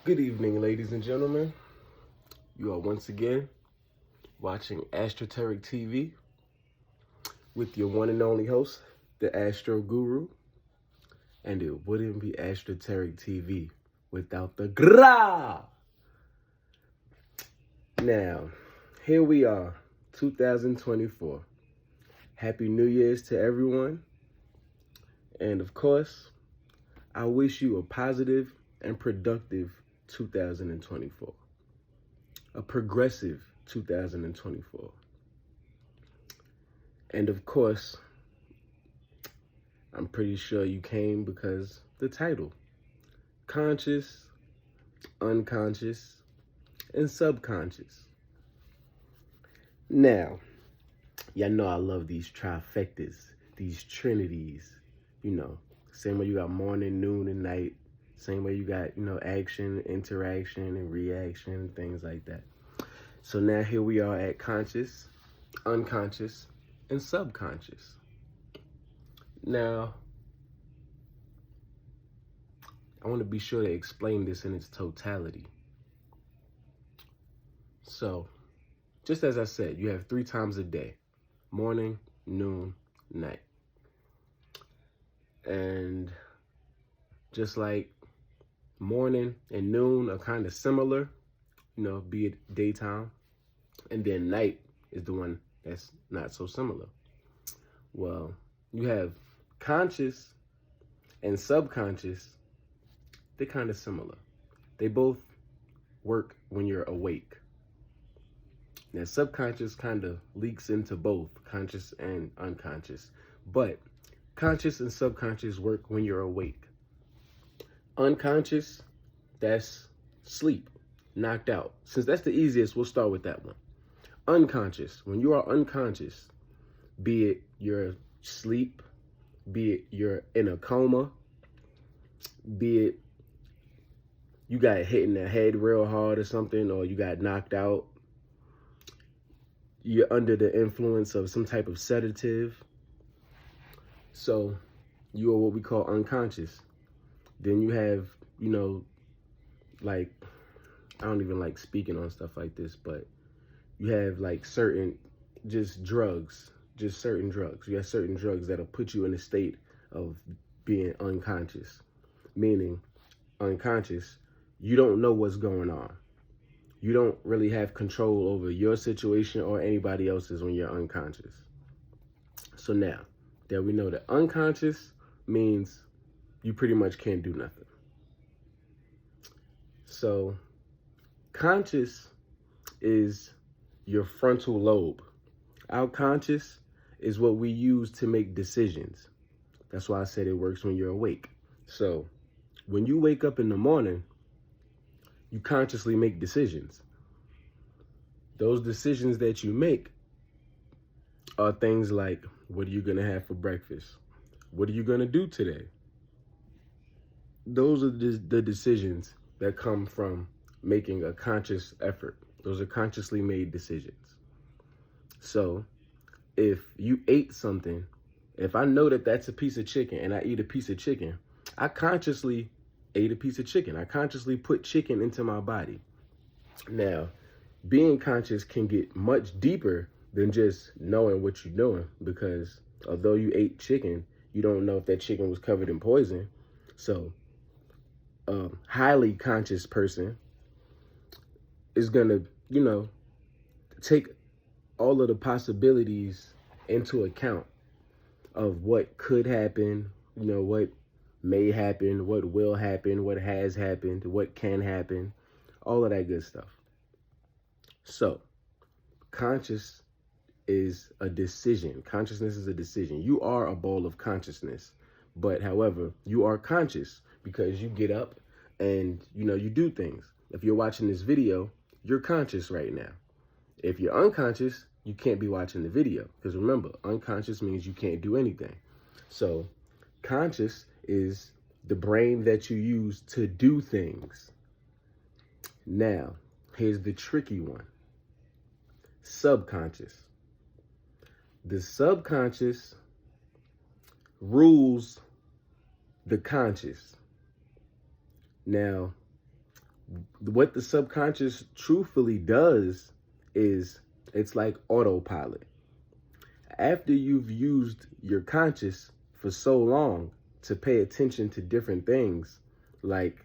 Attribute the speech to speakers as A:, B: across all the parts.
A: Good evening, ladies and gentlemen. You are once again watching Astroteric TV with your one and only host, the Astro Guru. And it wouldn't be Astroteric TV without the gra. Now, here we are, 2024. Happy New Year's to everyone. And of course, I wish you a positive and productive 2024. A progressive 2024. And of course, I'm pretty sure you came because the title, conscious, unconscious, and subconscious. Now, y'all know I love these trifectas, these trinities, same way you got morning, noon, and night. Same way you got, action, interaction, and reaction, and things like that. So now here we are at conscious, unconscious, and subconscious. Now, I want to be sure to explain this in its totality. So, just as I said, you have 3 times a day: morning, noon, night. And just like morning and noon are kind of similar, be it daytime, and then night is the one that's not so similar. Well, you have conscious and subconscious. They're kind of similar. They both work when you're awake. Now, subconscious kind of leaks into both conscious and unconscious, but conscious and subconscious work when you're awake. Unconscious, that's sleep, knocked out. Since that's the easiest, we'll start with that one. Unconscious, when you are unconscious, be it you're asleep, be it you're in a coma, be it you got hit in the head real hard or something, or you got knocked out, you're under the influence of some type of sedative. So you are what we call unconscious. Then you have, like, I don't even like speaking on stuff like this, but you have like certain drugs. You have certain drugs that'll put you in a state of being unconscious. Meaning, unconscious, you don't know what's going on. You don't really have control over your situation or anybody else's when you're unconscious. So now that we know that unconscious means you pretty much can't do nothing. So conscious is your frontal lobe. Our conscious is what we use to make decisions. That's why I said it works when you're awake. So when you wake up in the morning, you consciously make decisions. Those decisions that you make are things like, what are you going to have for breakfast? What are you going to do today? Those are the decisions that come from making a conscious effort. Those are consciously made decisions. So if you ate something, if I know that that's a piece of chicken and I eat a piece of chicken, I consciously ate a piece of chicken. I consciously put chicken into my body. Now, being conscious can get much deeper than just knowing what you're doing, because although you ate chicken, you don't know if that chicken was covered in poison. So a highly conscious person is going to, take all of the possibilities into account of what could happen, what may happen, what will happen, what has happened, what can happen, all of that good stuff. So, conscious is a decision. Consciousness is a decision. You are a ball of consciousness, but however, you are conscious because you get up and, you do things. If you're watching this video, you're conscious right now. If you're unconscious, you can't be watching the video, because remember, unconscious means you can't do anything. So conscious is the brain that you use to do things. Now, here's the tricky one. Subconscious. The subconscious rules the conscious. Now, What the subconscious truthfully does is it's like autopilot. After you've used your conscious for so long to pay attention to different things, like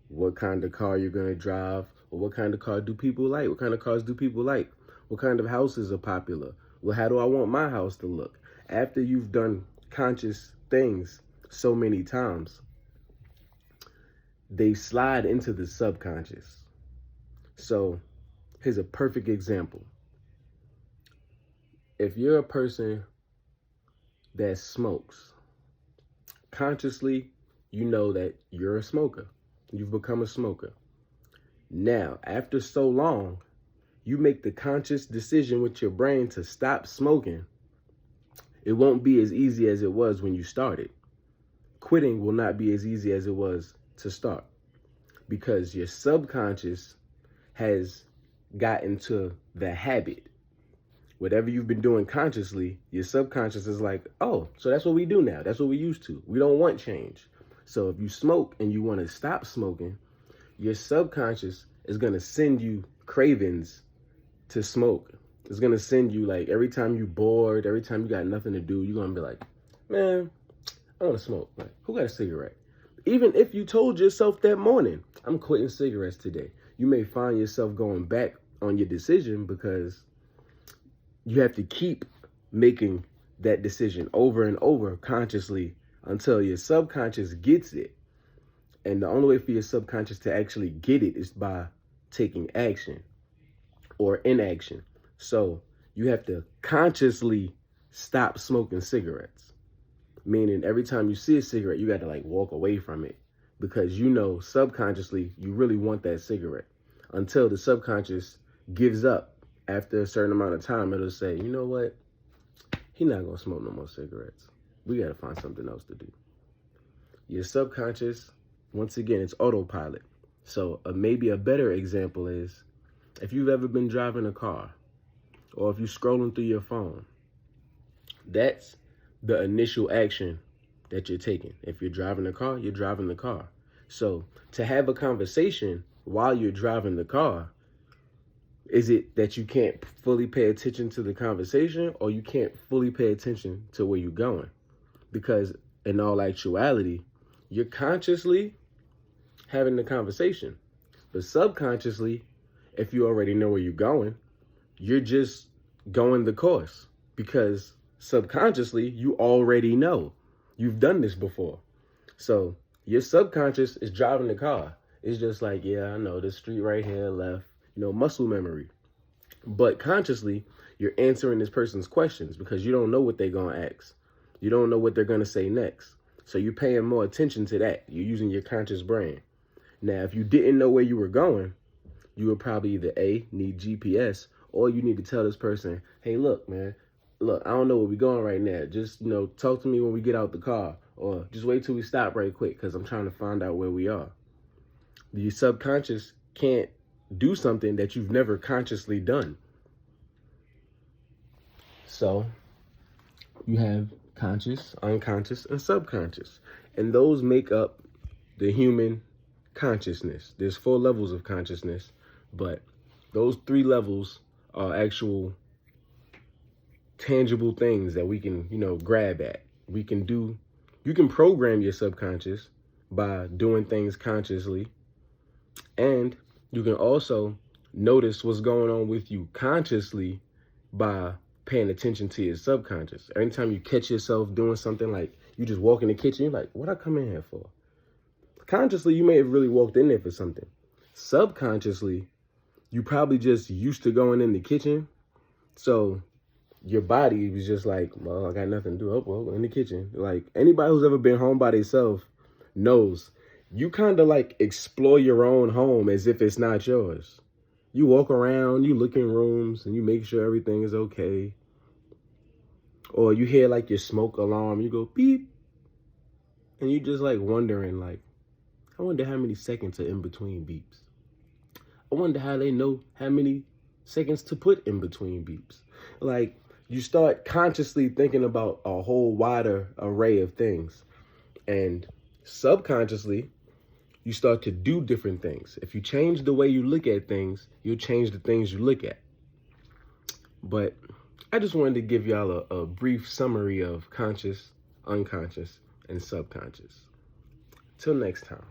A: what kind of car you're going to drive, or what kind of car do people like, what kind of cars do people like, what kind of houses are popular, well, how do I want my house to look? After you've done conscious things so many times, they slide into the subconscious. So here's a perfect example. If you're a person that smokes, consciously, you know that you're a smoker. You've become a smoker. Now, after so long, you make the conscious decision with your brain to stop smoking. It won't be as easy as it was when you started. Quitting will not be as easy as it was to start, because your subconscious has gotten to the habit. Whatever you've been doing consciously, your subconscious is like, oh, so that's what we do now. That's what we used to. We don't want change. So if you smoke and you want to stop smoking, your subconscious is going to send you cravings to smoke. It's going to send you, like, every time you're bored, every time you got nothing to do, you're going to be like, man, I want to smoke. Like, who got a cigarette? Even if you told yourself that morning, I'm quitting cigarettes today, you may find yourself going back on your decision, because you have to keep making that decision over and over consciously until your subconscious gets it. And the only way for your subconscious to actually get it is by taking action or inaction. So you have to consciously stop smoking cigarettes. Meaning every time you see a cigarette, you got to like walk away from it, because you know subconsciously you really want that cigarette. Until the subconscious gives up. After a certain amount of time, it'll say, you know what? He's not going to smoke no more cigarettes. We got to find something else to do. Your subconscious, once again, it's autopilot. So maybe a better example is if you've ever been driving a car, or if you're scrolling through your phone, that's the initial action that you're taking. If you're driving the car, you're driving the car. So to have a conversation while you're driving the car, is it that you can't fully pay attention to the conversation, or you can't fully pay attention to where you're going? Because in all actuality, you're consciously having the conversation, but subconsciously, if you already know where you're going, you're just going the course, because subconsciously you already know. You've done this before. So your subconscious is driving the car. It's just like, yeah, I know this street right here, left. Muscle memory. But consciously, you're answering this person's questions because you don't know what they're going to ask. You don't know what they're going to say next. So you're paying more attention to that. You're using your conscious brain. Now, if you didn't know where you were going, you would probably either A, need GPS, or you need to tell this person, hey, look, man, look, I don't know where we're going right now. Just, talk to me when we get out the car, or just wait till we stop right quick because I'm trying to find out where we are. Your subconscious can't do something that you've never consciously done. So you have conscious, unconscious, and subconscious. And those make up the human consciousness. There's 4 levels of consciousness, but those 3 levels are actual tangible things that we can, grab at. You can program your subconscious by doing things consciously, and you can also notice what's going on with you consciously by paying attention to your subconscious. Anytime you catch yourself doing something, like you just walk in the kitchen, you're like, what I come in here for? Consciously, you may have really walked in there for something. Subconsciously, you probably just used to going in the kitchen. So your body was just like, well, I got nothing to do. Oh, well, in the kitchen. Like anybody who's ever been home by themselves knows you kind of like explore your own home as if it's not yours. You walk around, you look in rooms, and you make sure everything is okay. Or you hear like your smoke alarm, you go beep, and you just like wondering, like, I wonder how many seconds are in between beeps. I wonder how they know how many seconds to put in between beeps. Like, you start consciously thinking about a whole wider array of things. And subconsciously, you start to do different things. If you change the way you look at things, you'll change the things you look at. But I just wanted to give y'all a brief summary of conscious, unconscious, and subconscious. Till next time.